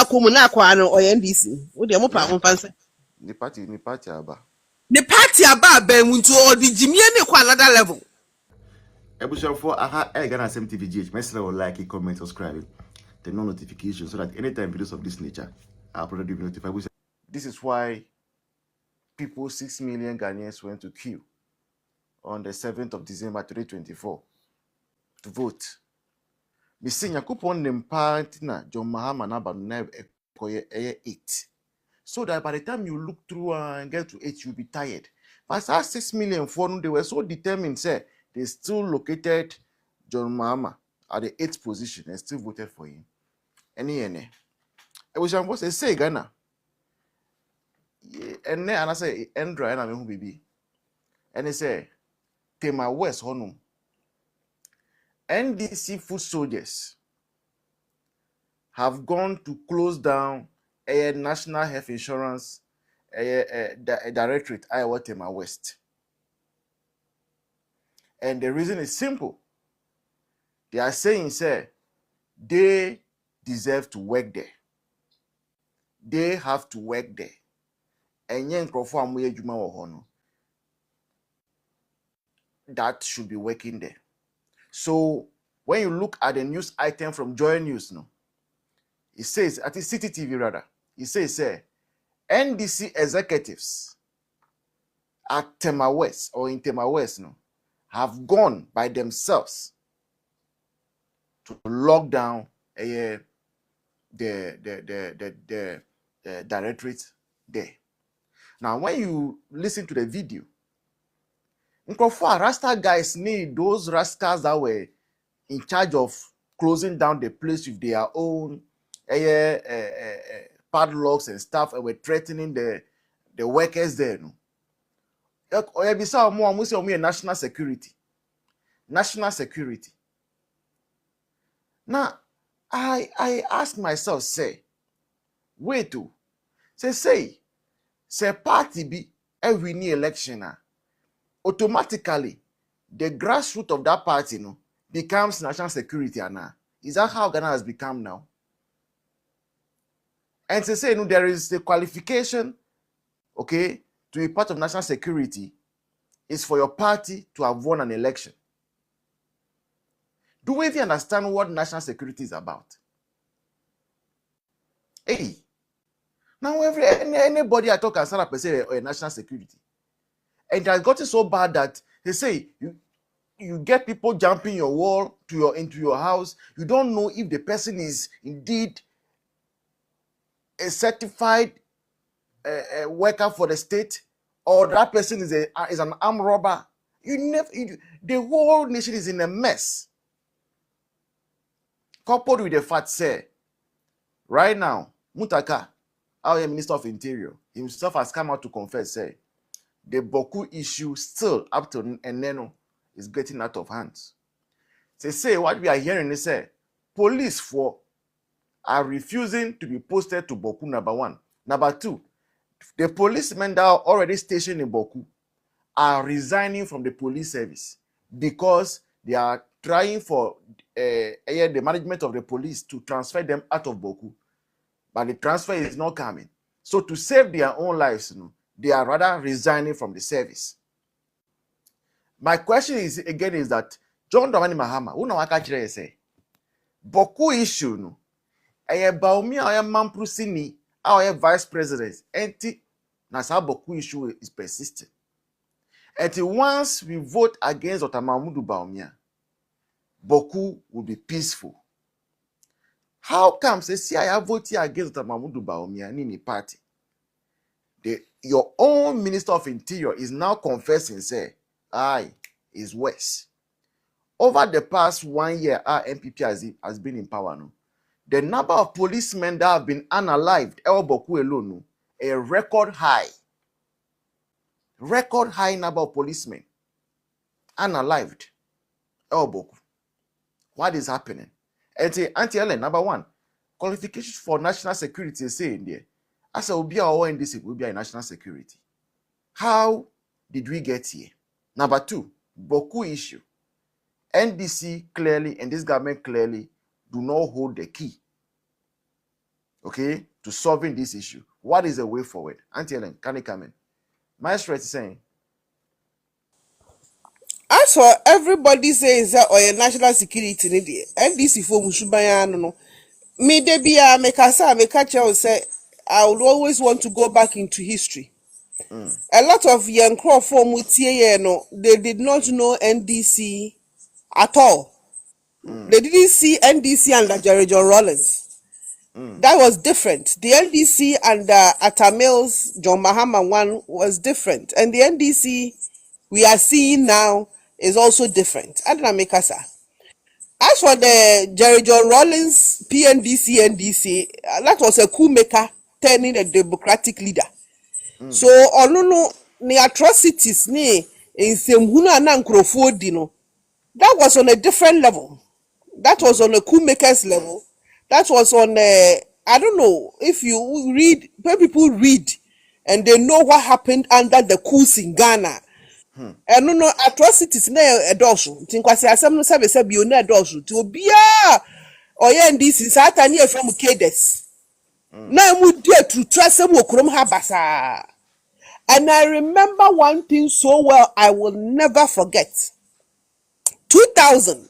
baako mu na akwa no oye NDC. Wo de mo pa mo fanse. The party aba. The party aba ben into all the jimie ne kwa another level. For Ghana SMTVGH, make like, comment, subscribe, turn on notifications so that anytime videos of this nature are uploaded, you'll be notified. This is why 6 million Ghanaians went to queue on the 7th of December 2024 to vote. Me say Yakupon Nempantina John Mahama Naba Nev Ekoye 8. So that by the time you look through and get to 8, you'll be tired. But 6 million for them, they were so determined, say they still located John Mahama at the 8th position and still voted for him. Any. I wish I was say Ghana. And then I say Andra and I'm baby. And they say Tema West Honum. NDC foot soldiers have gone to close down a national health insurance directorate Iowa Tema West. And the reason is simple. They are saying, say, they deserve to work there. They have to work there. And that should be working there. So when you look at the news item from Joy News, no, it says, at the CTTV rather, it says, NDC executives at Tema West or in Tema West, no, have gone by themselves to lock down the directorate there. Now, when you listen to the video, Rasta guys need those rascals that were in charge of closing down the place with their own padlocks and stuff and were threatening the workers there. No? National security. National security. Now, I ask myself, say, wait to say party be every new election, automatically the grassroots of that party no becomes national security. Is that how Ghana has become now? And to say no, there is a qualification, okay, to be part of national security is for your party to have won an election. Do we even understand what national security is about? Hey, now anybody I talk can start up say national security, and it has gotten so bad that they say you get people jumping your wall into your house. You don't know if the person is indeed a certified worker for the state or that person is an armed robber. The whole nation is in a mess. Coupled with the fact, say, right now, Mutaka, our Minister of Interior, himself has come out to confess, say, the Boku issue still up to Eneno is getting out of hands. They say what we are hearing is say police are refusing to be posted to Boku, number one. Number two, the policemen that are already stationed in Boku are resigning from the police service because they are trying for the management of the police to transfer them out of Boku. But the transfer is not coming. So to save their own lives, they are rather resigning from the service. My question is that John Dramani Mahama, who know what I say, Boku issue Baumia or Mamprusini, our vice president, anti Nasa Boku issue is persistent. Until once we vote against Otamamudu Baumia, Boku will be peaceful. How come say I vote against Otamamudu Baumia in the party? Your own Minister of Interior is now confessing, say, I is worse. Over the past 1 year, our NPP has been in power. No? The number of policemen that have been unalived, El Boku alone, a record high number of policemen unalived. El Boku. What is happening? And say, anti-Ellen, number one, qualifications for national security is saying there. As a Ubia or NDC will be a national security. How did we get here? Number two, Boku issue. NDC clearly and this government clearly do not hold the key. okay, to solving this issue? What is the way forward? Auntie Ellen, can you come in? Maestro is saying, as for everybody says that or national security need NDC for Mushubaya no. Me de bia me kasa me catch you say I would always want to go back into history. A lot of young crowd from Mutie no, they did not know NDC at all. They didn't see NDC under Jerry John Rawlings. That was different. The NDC under Atamil's John Mahama one was different. And the NDC we are seeing now is also different. Adna Mikasa. As for the Jerry John Rawlings PNDC NDC, that was a coup maker turning a democratic leader. So no the atrocities ni in Semhuna and Nkrofo that was on a different level. That was on a coup maker's level. That was on a, I don't know if you read, when people read and they know what happened under the coups in Ghana. And no atrocities na edosu. Nkwasia asem no sebe bi na edosu. Ti obia oye ndisi satani e from Kedes. Na mu die tru trasem okrom ha basa. And I remember one thing so well I will never forget. 2000,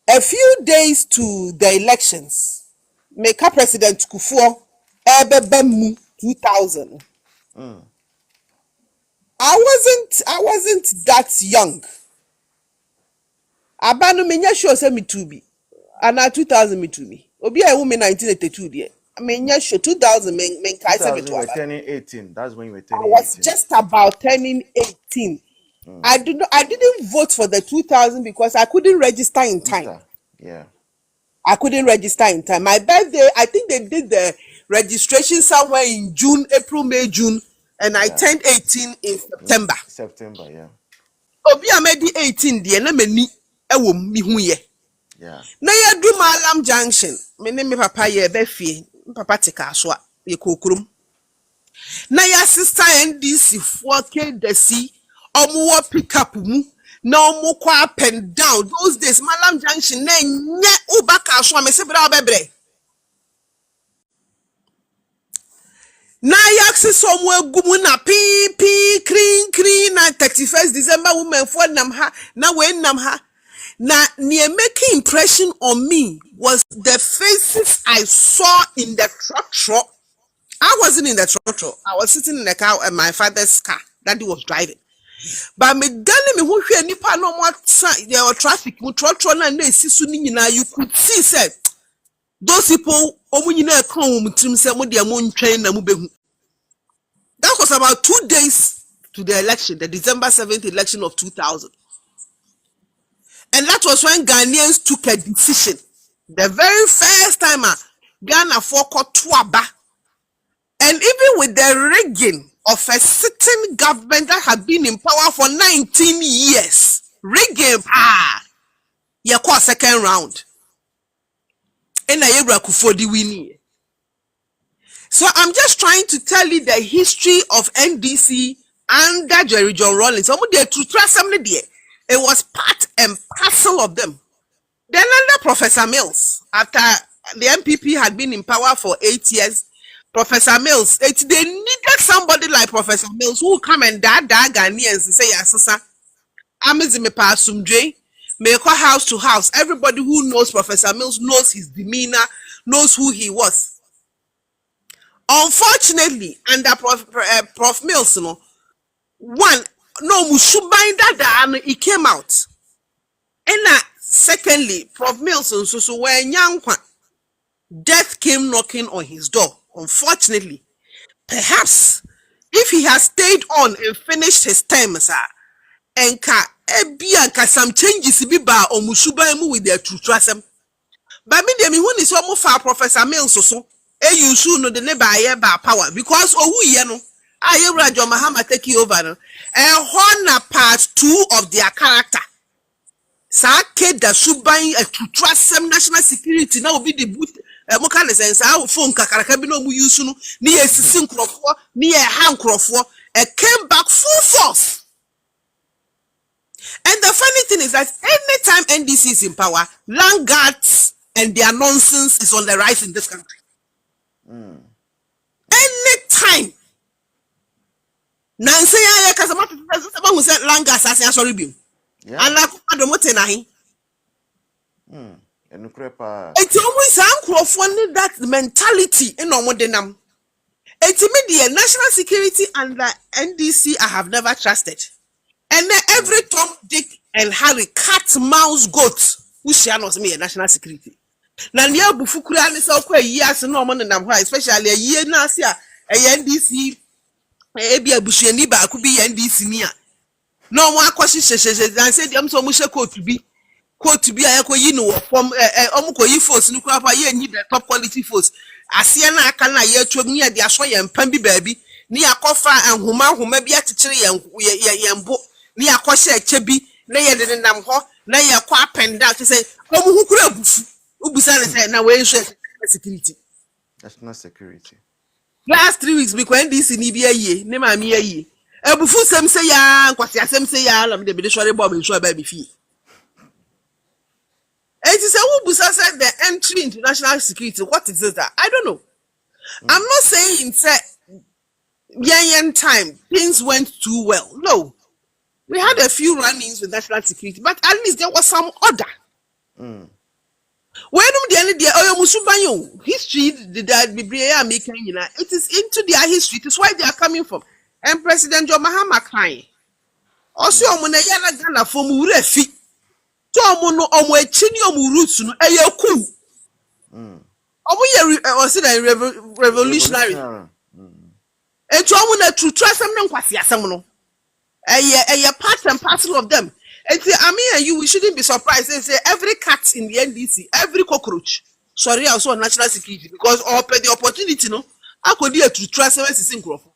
a few days to the elections, Meka President Kufuor Ebebemu 2000. I wasn't that young. Abanu menya sure say me to be. And 2000 me to me. Obi a woman 1982 there. I mean, yes, sure, 2000 men kai say me to. You were turning 18. That's when you were turning 18. I was just about turning 18. I didn't vote for the 2000 because I couldn't register in time. Yeah. I couldn't register in time. My birthday, I think they did the registration somewhere in June, April, May, June, and I turned 18 in September. September, yeah. Obi amedi 18 die na mani ewo mi hu ye. Yeah. Na ya du Malam Junction, me ne me papa ye be fie. Papa tika so a ye kokrum. Na ya sister NDC for KDC omo pick up mu na omo kwa up and down. Those days Malam Junction na nye ubaka so me se bra obebre. Na yaksi somo egumu na pi clean na 31st December women for nam ha na we nam ha. Na near making impression on me was the faces I saw in the truck. I wasn't in the truck. I was sitting in the car and my father's car. Daddy was driving. But me dani me who hear nipa no more there was traffic. Mu truck na sisu ni nyina you could see said those people omu nyina come mu trim say mo de mo ntwen na mu behu. That was about 2 days to the election, the December 7th election of 2000. And that was when Ghanaians took a decision. The very first time Ghana fought Tuaba. And even with the rigging of a sitting government that had been in power for 19 years, rigging, you call second round. And I winning. So I'm just trying to tell you the history of NDC under Jerry John Rawlings. It was part and parcel of them. Then under Professor Mills, after the NPP had been in power for 8 years, Professor Mills, they needed somebody like Professor Mills who come and da Ghanaians and say, "Yes, Amizime Pasumdre, may go house to house." Everybody who knows Professor Mills knows his demeanor, knows who he was. Unfortunately, under Prof Mills, he came out. And secondly, Prof Mills so when young death came knocking on his door. Unfortunately, perhaps if he has stayed on and finished his term, sir, and some changes be ba or mushuba with their true trust. But me dem who is almost far Professor Mills so you should know the neighbor by power because who no I Rajo Mahama take you over no and honor part 2 of their character. Sake da suban a trust national security now be the boot moka ne sense how phone kakaraka bi no mu use no ni esisi nkrofo ni ha nkrofo came back full force. And the funny thing is that anytime NDC is in power, land guards and their nonsense is on the rise in this country. Anytime. Nancy ya kasama who said Langa assassin sorry beam. And I don't know. It's always uncle that mentality in Omodenam. It's immediate national security and the NDC I have never trusted. And then every Tom, Dick, and Harry, cat, mouse, goat, who shall not me a national security. Nanya Bufukura is so quite years no man and especially a year last year, a NDC, a Bushianiba could be NDC near. No one question says, and said, I'm so much a quote to be from Omuko force, Nukrapa, ye need the top quality force. Asiana Kana ye to near the Asway and Pambi baby, near Kofa and Huma, who may be at the tree and Yambo, near Kosha Chebi, near the Namho, near Quap and down to say, who could have Ubusana said, now where security. National security. Last 3 weeks, because this in Ibia ye, Nema me ye. A bufu some say ya, Nkwasia some say ya, I'm the Bidishore Bob and Shore baby fee. And it is a Ubusa said the entry into national security. What is that? I don't know. I'm not saying in Yan time things went too well. No. We had a few run-ins with national security, but at least there was some order. When the end of the history that Biblia making, it is into their history. It is why they are coming from. And President John Mahama crying. Also, Munayana Gana from Urefi. Tomono omo echini omo roots no eyeku omo ye revolutionary eto omo na true asem na Nkwasia asem no eye part and parcel of them. I mean, and you, we shouldn't be surprised. They say every cat in the NDC, every cockroach, sorry, also on national security, because all the opportunity, no, I could do to trust services in Crawford.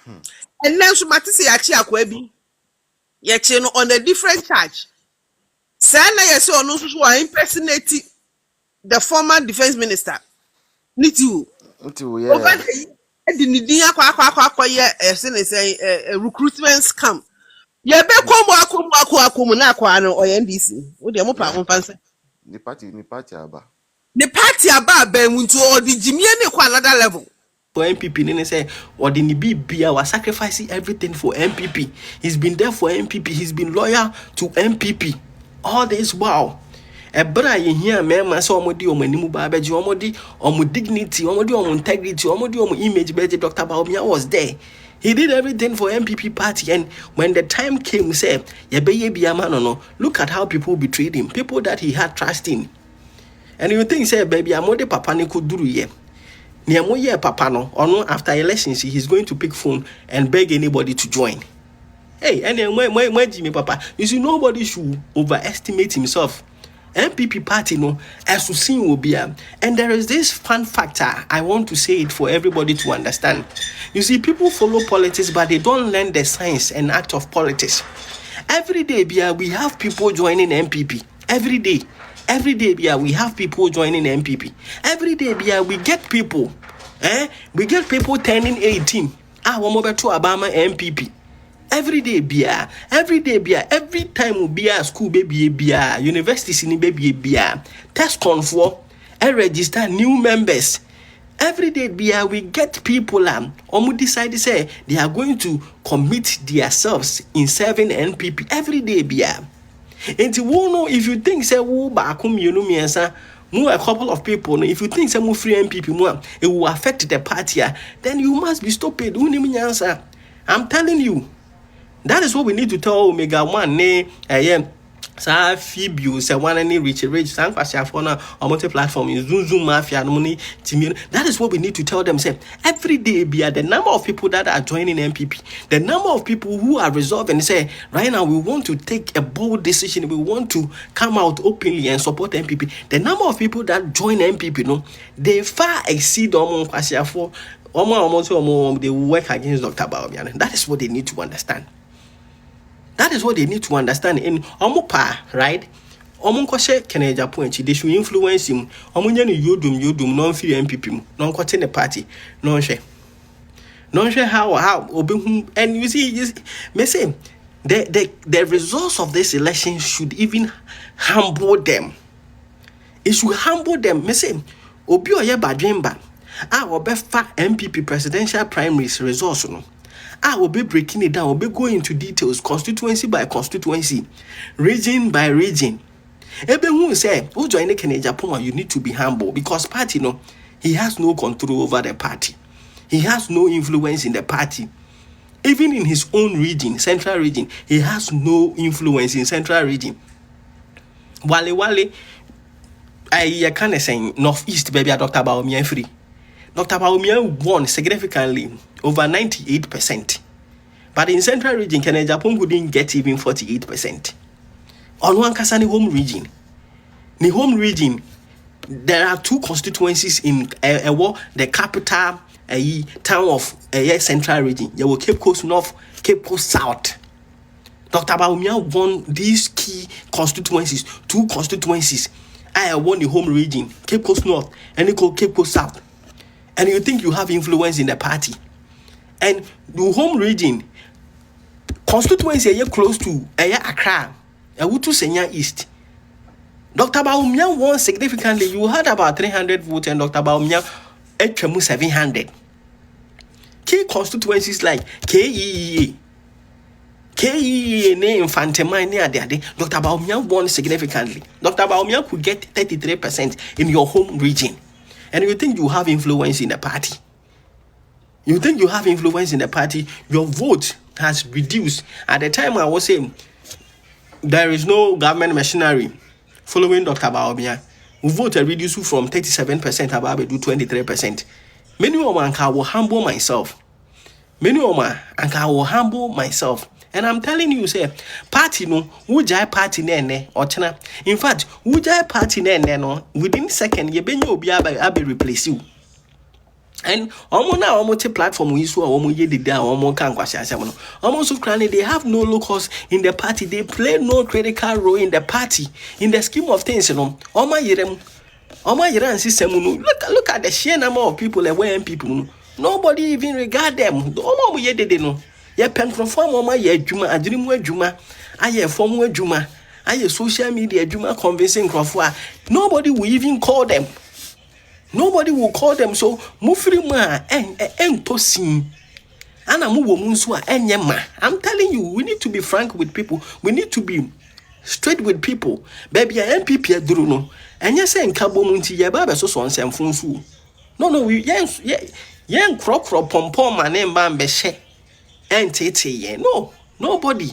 And then so Matisse Yachi Akwebi, Yachi on a different charge. Sana Yaso no who are impersonating the former defense minister. Nitu. Over the Nidia recruitment scam. Yeah, be come na kwa no NDC. Wo de mo pa mo panse. The party aba. The party aba ben into all the jimie ne kwa another level. For NPP, then say, or the Nibia was sacrificing everything for NPP. He's been there for NPP. He's been loyal to NPP. All this, wow. A brother in here, man, my son, Omodi, Omanimu Babaji, Omodi, dignity, Omodi, integrity, Omodi, image, Dr. Baumia was there. He did everything for NPP party, and when the time came, he said, no. Look at how people betrayed him, people that he had trust in. And you think, say, baby, I'm not papa ne could do ye. Near papa no, or no, after elections, he's going to pick phone and beg anybody to join. Hey, and then when Jimmy Papa, you see, nobody should overestimate himself. NPP party, no, as to see will be and there is this fun factor. I want to say it for everybody to understand. You see, people follow politics, but they don't learn the science and act of politics. Every day, we have people joining NPP. Every day, we have people joining NPP. Every day, we get people. We get people turning 18. One more to Obama NPP. Every day, every time we be a school baby, universities in baby, test control and register new members. Every day, we get people who decide to say they are going to commit themselves in serving NPP. Every day, and you know, if you think say back home, you know me, a couple of people. If you think some free NPP, it will affect the party. Then you must be stupid. I'm telling you. That is what we need to tell Omega 1. Sa Fibio, say one any rich Nkwasia for na multi platform in Zoom Mafia money team. That is what we need to tell them. Say every day the number of people that are joining NPP, the number of people who are resolving and say right now we want to take a bold decision, we want to come out openly and support NPP. The number of people that join NPP, no, they far exceed Nkwasia for they work against Dr. Baomian. That is what they need to understand. That is what they need to understand. In Omopa, right? Omonkoshe Keneja point, they should influence him. Omunyani yodum, non-free MPP, non-cotton the party, non-share. Non-share how, and you see, may say, the results of this election should even humble them. It should humble them. Me say, obi oye badwemba. Obefa NPP presidential primaries results no. Will be breaking it down. Will be going into details, constituency by constituency, region by region. Ebe who say, who join the Kenya Japan, you need to be humble because party no, he has no control over the party. He has no influence in the party. Even in his own region, central region, he has no influence in central region. Wale, I can't say northeast, baby, Dr. Baumia free. Dr. Baumia won significantly, over 98%. But in central region, Kenya Japan couldn't get even 48%. On one Kasani home region. The home region, there are 2 constituencies in the capital town of central region. You will Cape Coast North, Cape Coast South. Dr. Baumia won these key constituencies, 2 constituencies. I won the home region, Cape Coast North, and Cape Coast South. And you think you have influence in the party. And the home region, constituency close to Accra, Awutu Senya East. Dr. Baumia won significantly. You heard about 300 votes and Dr. Baumia HMU 700. Key constituencies like KEE, name Fantemine near there. Dr. Baumia won significantly. Dr. Baumia could get 33% in your home region. And you think you have influence in the party. You think you have influence in the party. Your vote has reduced. At the time I was saying, there is no government machinery following Dr. Baumia. We voted reduced from 37% about to 23%. Many of them will humble myself. And I'm telling you, say, party no, ujai party nene, or chana. In fact, ujai party nene no, within second, you be abe replace you. And almost platform we saw almost ye did almost Nkwasia. Almost they have no locals in the party. They play no critical role in the party. In the scheme of things, you know. Look at the sheer number of people that wear people. Nobody even regard them. Ye pen from ye juma, a dream where juma, I form where juma, I social media juma convincing Crawford. Nobody will even call them. Nobody will call them. So mufrima and tosin. I'm telling you, we need to be frank with people. We need to be straight with people. Baby, NPP druno. And you say Nkabo Munti Yababa so on some funsu. No, we yen crop pom my name bambeshe. And tete, no, nobody.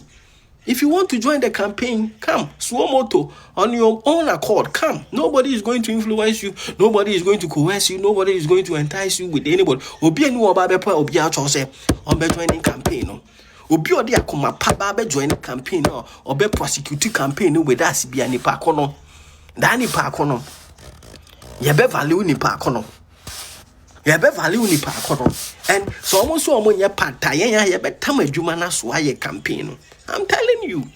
If you want to join the campaign, come. Swomoto on your own accord, come. Nobody is going to influence you. Nobody is going to coerce you. Nobody is going to entice you with anybody. Obi enu obabe po obi a chose on be joining campaign no. Obi odi akoma pa be joining campaign no. Obe prosecute campaign with us bi anipa kono. Da nipa kono. Ye be value nipa kono. And so almost when you part ye be tam adwuma na so aye campaign no. I'm telling you,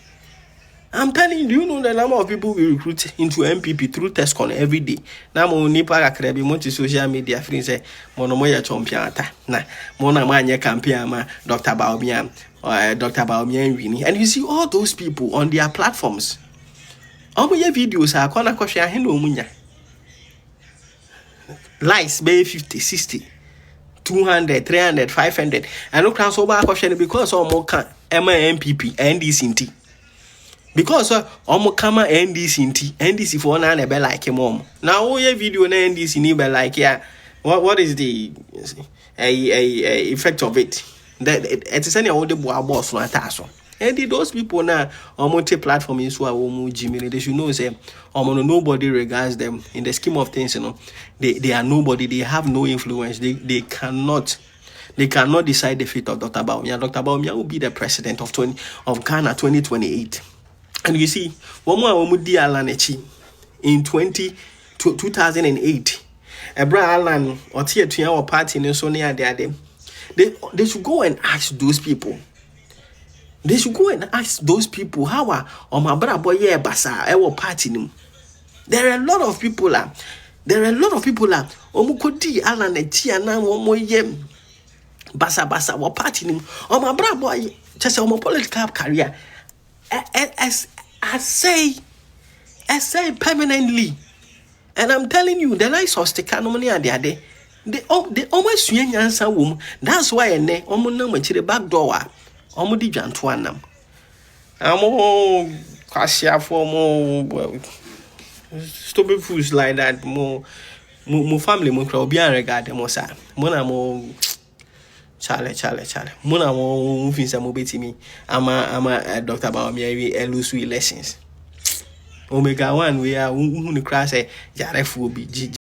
you know the number of people we recruit into NPP through TESCON every day. Now, Monipa Akrebi, multi social media friends say, Monomoya Chompiata, na Mona Mania campaign, Dr. Baumia, Dr. Baumia Winnie. And you see all those people on their platforms. All my videos are Kona Koshia Hino Munya. Likes, bay 50, 60, 200, 300, 500. I know cross over question because all more can. NPP, NDC, because almost come NDC for one and be like him mom. Now all your video na NDC ni be like yeah. What is the effect of it? That it is any all the boss no ataso. And those people now almost platform is who Jimmy. They should know say nobody regards them in the scheme of things. You know, they are nobody. They have no influence. They cannot. They cannot decide the fate of Dr. Baumia. Dr. Baumia will be the president of Ghana 2028. And you see, one more dear Alanechi in 2008. Ebra Alan or Tia to our party in Sonia they should go and ask those people. They should go and ask those people how are my brother boy basa our party. There are a lot of people omukodi Alanechi and now Basa, what party him? Oh, my brother boy, just on my political career. I say permanently. And I'm telling you, the likes of Stekanomani and the other, they almost swing answer womb. That's why ne omunam to the back door. Omudi Jantuanam. I'm all Nkwasia for more stupid fools like that. More family, more crowd, be regard them, sir. Mona more Charlie. Mona more things are mobile to me. I'm a doctor about me, I lose lessons. Omega 1, we are who the class, Jaref will be